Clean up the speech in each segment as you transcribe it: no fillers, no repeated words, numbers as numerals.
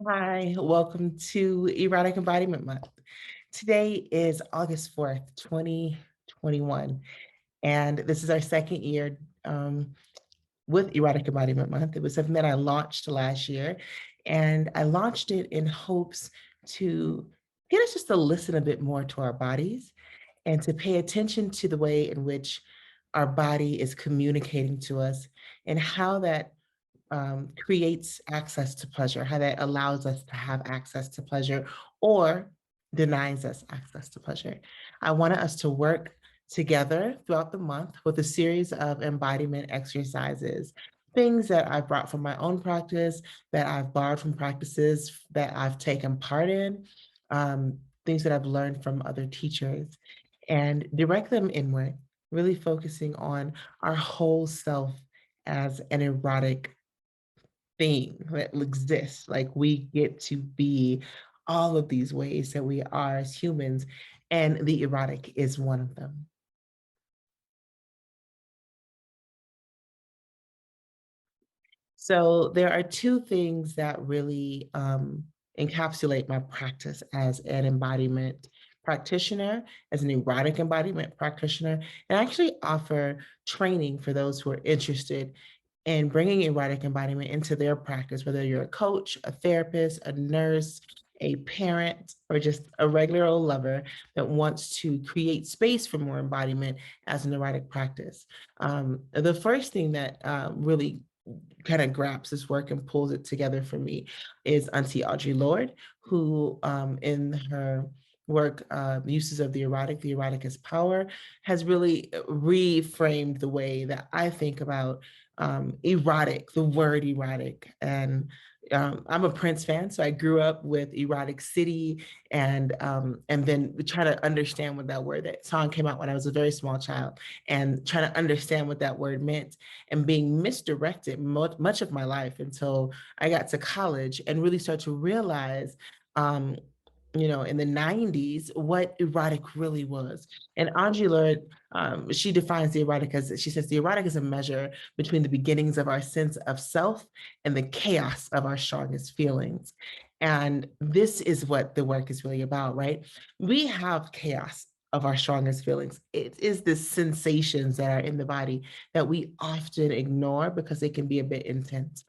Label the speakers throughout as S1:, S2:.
S1: Hi, welcome to Erotic Embodiment Month. Today is August 4th, 2021, and this is our second year with Erotic Embodiment Month. It was something that I launched last year, and I launched it in hopes to get us just to listen a bit more to our bodies and to pay attention to the way in which our body is communicating to us and how that creates access to pleasure, how that allows us to have access to pleasure or denies us access to pleasure. I wanted us to work together throughout the month with a series of embodiment exercises, things that I brought from my own practice, that I've borrowed from practices that I've taken part in, things that I've learned from other teachers, and direct them inward, really focusing on our whole self as an erotic thing that exists. Like we get to be all of these ways that we are as humans, and the erotic is one of them. So there are two things that really encapsulate my practice as an embodiment practitioner, as an erotic embodiment practitioner, and I actually offer training for those who are interested in bringing erotic embodiment into their practice, whether you're a coach, a therapist, a nurse, a parent, or just a regular old lover that wants to create space for more embodiment as an erotic practice. The first thing that really kind of grabs this work and pulls it together for me is Auntie Audre Lorde, who in her work, Uses of the Erotic is Power, has really reframed the way that I think about erotic, the word erotic. And I'm a Prince fan, so I grew up with Erotic City, and then try to understand what that word, that song came out when I was a very small child, and trying to understand what that word meant, and being misdirected much of my life until I got to college and really start to realize, um, in the 90s, what erotic really was. And Audre Lorde, she defines the erotic as, she says, the erotic is a measure between the beginnings of our sense of self and the chaos of our strongest feelings. And this is what the work is really about, right? We have chaos of our strongest feelings. It is the sensations that are in the body that we often ignore because they can be a bit intense.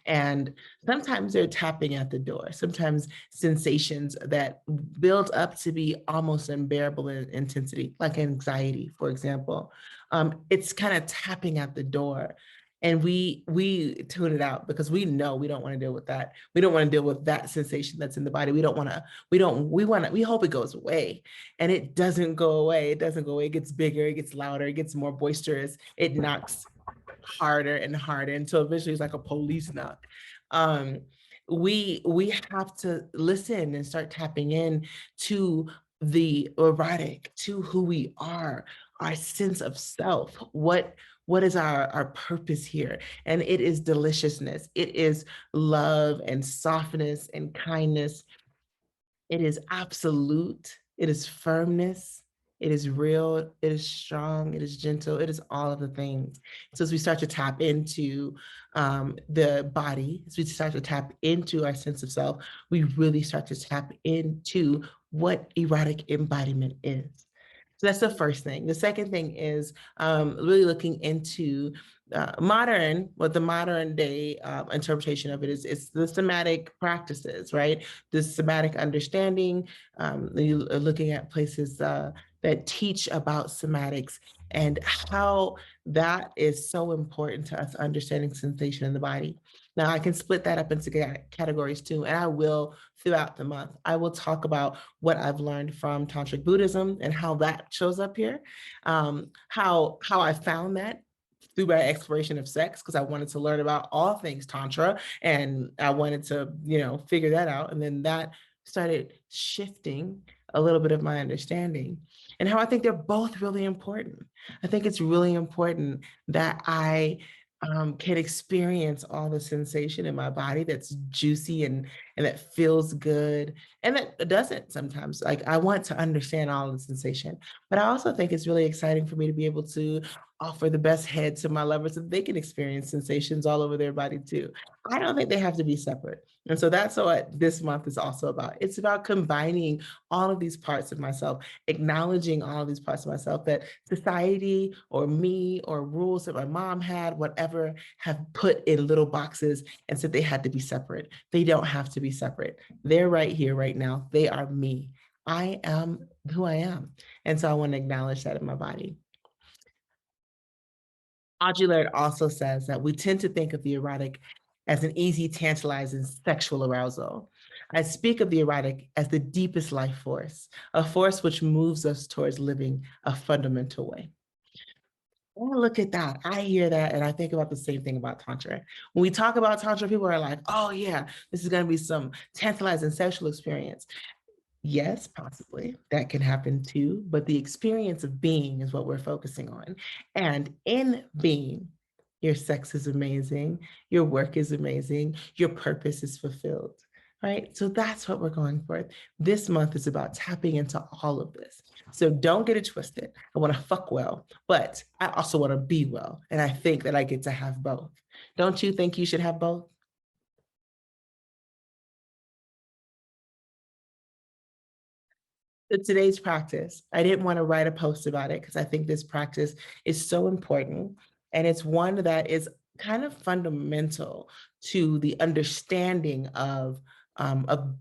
S1: And sometimes they're tapping at the door. Sometimes sensations that build up to be almost unbearable in intensity, like anxiety, for example. It's kind of tapping at the door. And we tune it out because we know we don't want to deal with that. We don't want to deal with that sensation that's in the body. We don't want to, we hope it goes away. And it doesn't go away. It doesn't go away. It gets bigger, it gets louder, it gets more boisterous. It knocks harder and harder until eventually it's like a police knock. Um, we have to listen and start tapping in to the erotic, to who we are, our sense of self. What is our purpose here? And it is deliciousness. It is love and softness and kindness. It is absolute. It is firmness. It is real. It is strong. It is gentle. It is all of the things. So as we start to tap into the body, as we start to tap into our sense of self, we really start to tap into what erotic embodiment is. So that's the first thing. The second thing is really looking into the modern day interpretation of it is it's the somatic practices, right? The somatic understanding, looking at places that teach about somatics and how that is so important to us understanding sensation in the body. Now, I can split that up into categories too, and I will throughout the month. I will talk about what I've learned from Tantric Buddhism and how that shows up here, how I found that through my exploration of sex, because I wanted to learn about all things Tantra and I wanted to, figure that out. And then that started shifting a little bit of my understanding and how I think they're both really important. I think it's really important that I can experience all the sensation in my body that's juicy and that feels good and that doesn't sometimes. Like I want to understand all the sensation, but I also think it's really exciting for me to be able to offer the best head to my lovers so they can experience sensations all over their body too. I don't think they have to be separate. And so that's what this month is also about. It's about combining all of these parts of myself, acknowledging all of these parts of myself that society or me or rules that my mom had, whatever, have put in little boxes and said they had to be separate. They don't have to be separate. They're right here, right now. They are me. I am who I am. And so I want to acknowledge that in my body. Audre Lorde also says that we tend to think of the erotic as an easy, tantalizing sexual arousal. I speak of the erotic as the deepest life force, a force which moves us towards living a fundamental way. Oh, look at that. I hear that and I think about the same thing about Tantra. When we talk about Tantra, people are like, oh, yeah, this is going to be some tantalizing sexual experience. Yes, possibly. That can happen too. But the experience of being is what we're focusing on. And in being, your sex is amazing, your work is amazing, your purpose is fulfilled, right? So that's what we're going for. This month is about tapping into all of this. So don't get it twisted. I want to fuck well, but I also want to be well. And I think that I get to have both. Don't you think you should have both? So today's practice, I didn't want to write a post about it because I think this practice is so important. And it's one that is kind of fundamental to the understanding of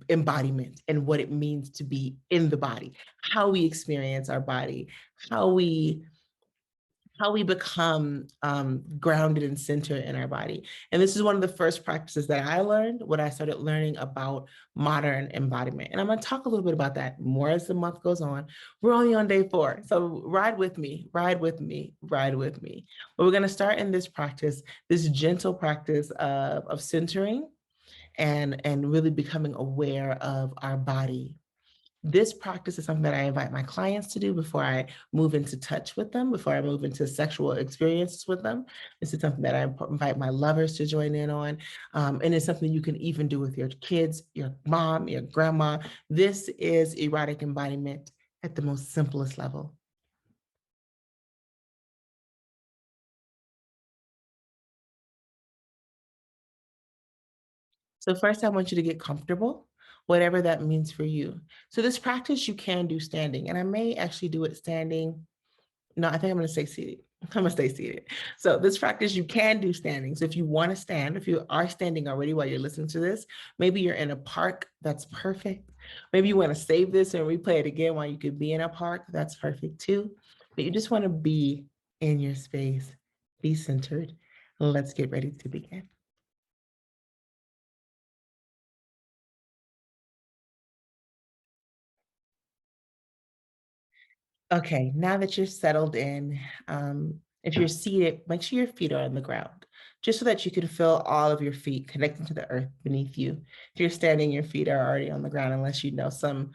S1: embodiment and what it means to be in the body, how we experience our body, how we how we become grounded and centered in our body. And this is one of the first practices that I learned when I started learning about modern embodiment. And I'm going to talk a little bit about that more as the month goes on. We're only on day 4. So ride with me, ride with me, ride with me. But we're going to start in this practice, this gentle practice of centering and really becoming aware of our body. This practice is something that I invite my clients to do before I move into touch with them, before I move into sexual experiences with them. This is something that I invite my lovers to join in on. And it's something you can even do with your kids, your mom, your grandma. This is erotic embodiment at the most simplest level. So first I want you to get comfortable, whatever that means for you. So this practice you can do standing, and I may actually do it standing. No, I think I'm going to stay seated. I'm going to stay seated. So this practice you can do standing. So if you want to stand, if you are standing already while you're listening to this, maybe you're in a park, that's perfect. Maybe you want to save this and replay it again while you could be in a park, that's perfect too. But you just want to be in your space, be centered. Let's get ready to begin. Okay, now that you're settled in, if you're seated, make sure your feet are on the ground, just so that you can feel all of your feet connecting to the earth beneath you. If you're standing, your feet are already on the ground, unless you know some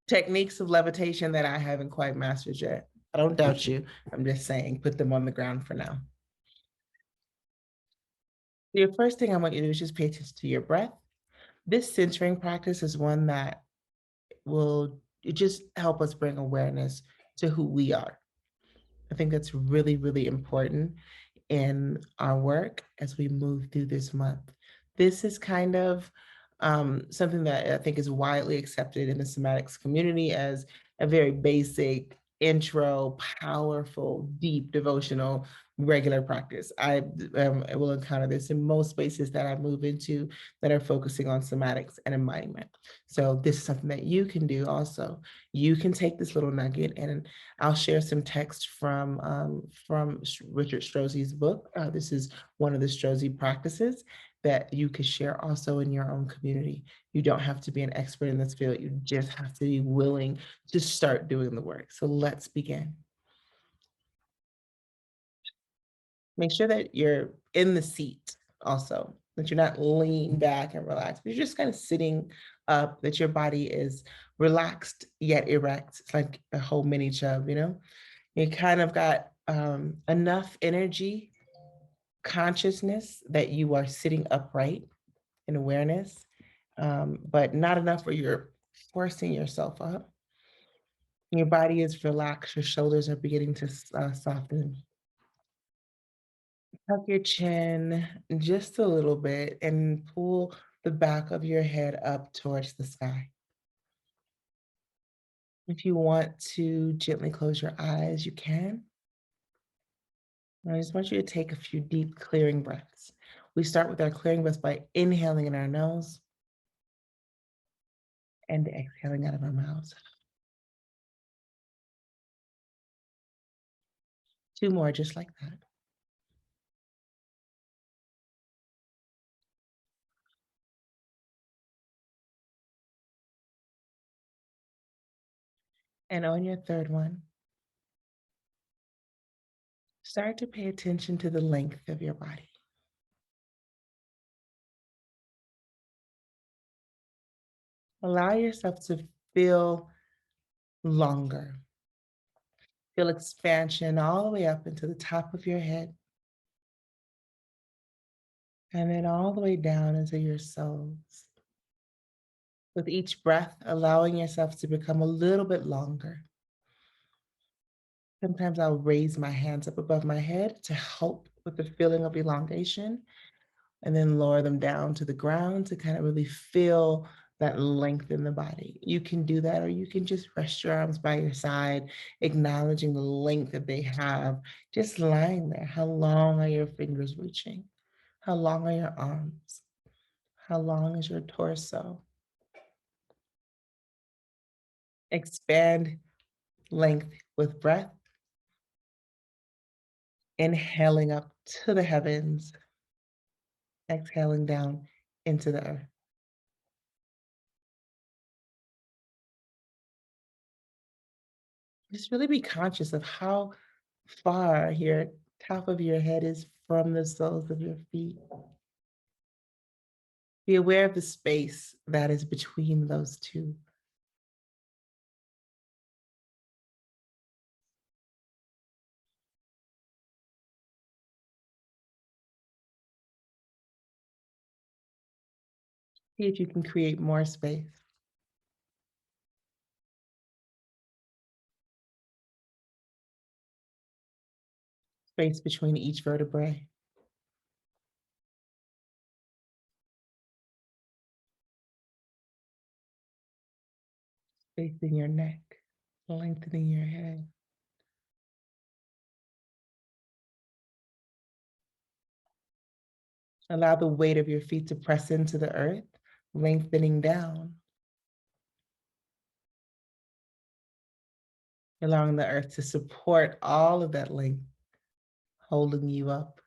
S1: techniques of levitation that I haven't quite mastered yet. I don't doubt you. I'm just saying, put them on the ground for now. Your first thing I want you to do is just pay attention to your breath. This centering practice is one that will just help us bring awareness to who we are. I think that's really, really important in our work as we move through this month. This is kind of something that I think is widely accepted in the somatics community as a very basic intro, powerful, deep devotional regular practice. I will encounter this in most spaces that I move into that are focusing on somatics and embodiment. So this is something that you can do also. You can take this little nugget, and I'll share some text from Richard Strozzi's book. This is one of the Strozzi practices that you could share also in your own community. You don't have to be an expert in this field. You just have to be willing to start doing the work. So let's begin. Make sure that you're in the seat also, that you're not leaning back and relaxed, but you're just kind of sitting up, that your body is relaxed yet erect. It's like a whole mini chub, you know? You kind of got enough energy, consciousness that you are sitting upright in awareness, but not enough where you're forcing yourself up. Your body is relaxed, your shoulders are beginning to soften. Tuck your chin just a little bit and pull the back of your head up towards the sky. If you want to gently close your eyes, you can. I just want you to take a few deep clearing breaths. We start with our clearing breaths by inhaling in our nose and exhaling out of our mouths. Two more just like that. And on your third one, start to pay attention to the length of your body. Allow yourself to feel longer. Feel expansion all the way up into the top of your head and then all the way down into your soles. With each breath, allowing yourself to become a little bit longer. Sometimes I'll raise my hands up above my head to help with the feeling of elongation and then lower them down to the ground to kind of really feel that length in the body. You can do that, or you can just rest your arms by your side, acknowledging the length that they have, just lying there. How long are your fingers reaching? How long are your arms? How long is your torso? Expand length with breath, inhaling up to the heavens, exhaling down into the earth. Just really be conscious of how far your top of your head is from the soles of your feet. Be aware of the space that is between those two. See if you can create more space between each vertebrae, space in your neck, lengthening your head. Allow the weight of your feet to press into the earth, lengthening down, allowing the earth to support all of that length, holding you up.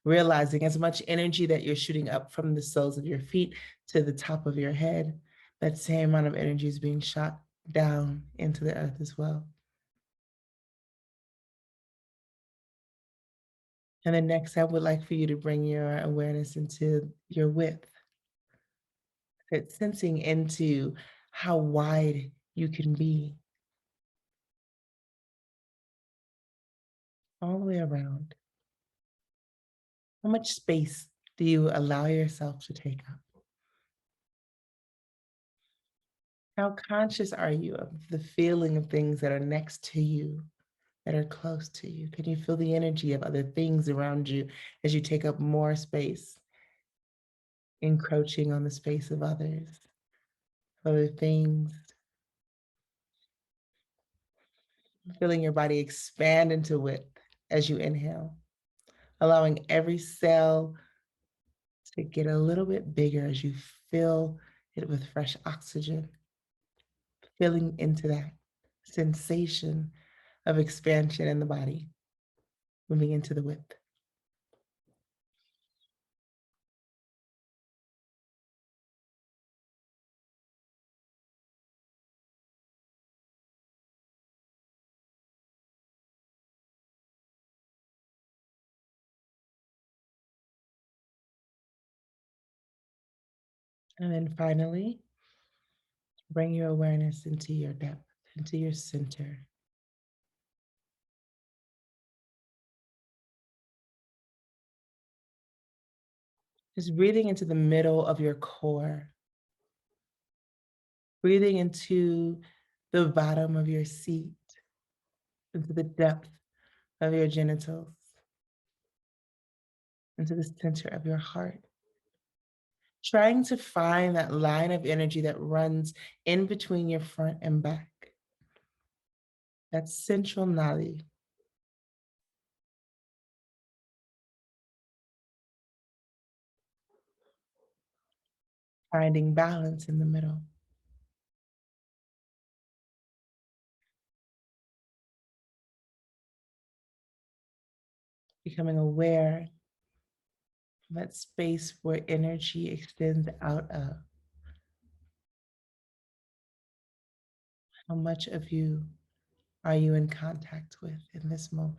S1: Realizing as much energy that you're shooting up from the soles of your feet to the top of your head, that same amount of energy is being shot down into the earth as well. And then next, I would like for you to bring your awareness into your width. It's sensing into how wide you can be all the way around. How much space do you allow yourself to take up? How conscious are you of the feeling of things that are next to you, that are close to you? Can you feel the energy of other things around you as you take up more space, encroaching on the space of others, other things, feeling your body expand into width as you inhale, allowing every cell to get a little bit bigger as you fill it with fresh oxygen, filling into that sensation of expansion in the body, moving into the width. And then finally, bring your awareness into your depth, into your center. Just breathing into the middle of your core, breathing into the bottom of your seat, into the depth of your genitals, into the center of your heart, trying to find that line of energy that runs in between your front and back, that central nadi, finding balance in the middle, becoming aware of that space where energy extends out of. How much of you are you in contact with in this moment?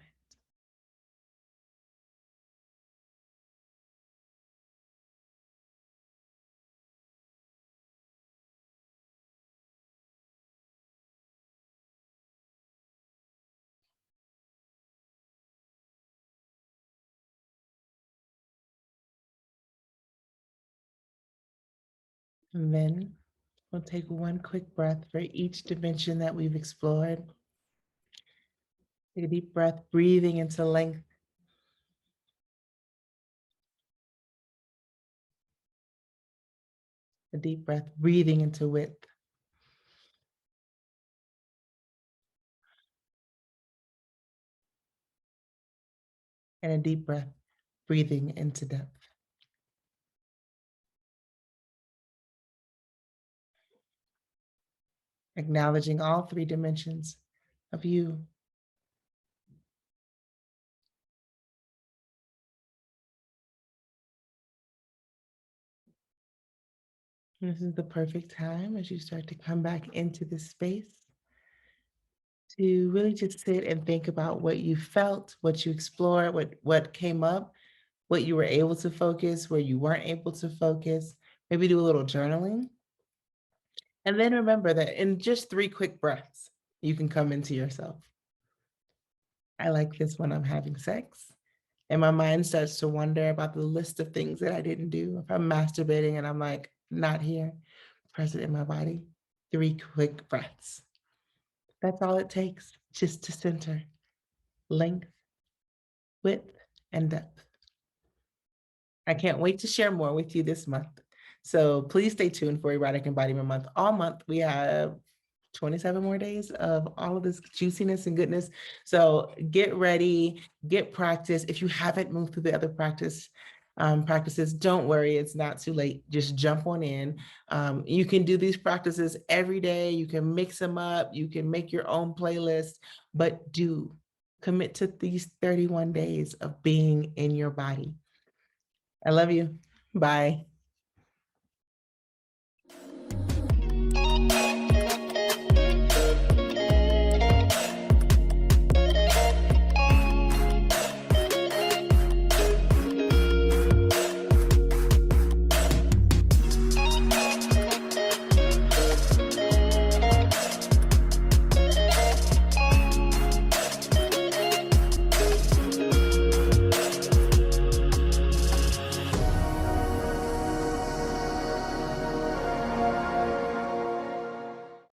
S1: And then we'll take one quick breath for each dimension that we've explored. Take a deep breath, breathing into length, a deep breath, breathing into width, and a deep breath, breathing into depth. Acknowledging all three dimensions of you. And this is the perfect time as you start to come back into this space to really just sit and think about what you felt, what you explored, what came up, what you were able to focus, where you weren't able to focus. Maybe do a little journaling. And then remember that in just 3 quick breaths, you can come into yourself. I like this when I'm having sex and my mind starts to wonder about the list of things that I didn't do. If I'm masturbating and I'm like, not here, present in my body, 3 quick breaths. That's all it takes just to center length, width, and depth. I can't wait to share more with you this month. So please stay tuned for Erotic Embodiment Month. All month, we have 27 more days of all of this juiciness and goodness. So get ready, get practice. If you haven't moved through the other practices, don't worry, it's not too late. Just jump on in. You can do these practices every day. You can mix them up. You can make your own playlist, but do commit to these 31 days of being in your body. I love you. Bye.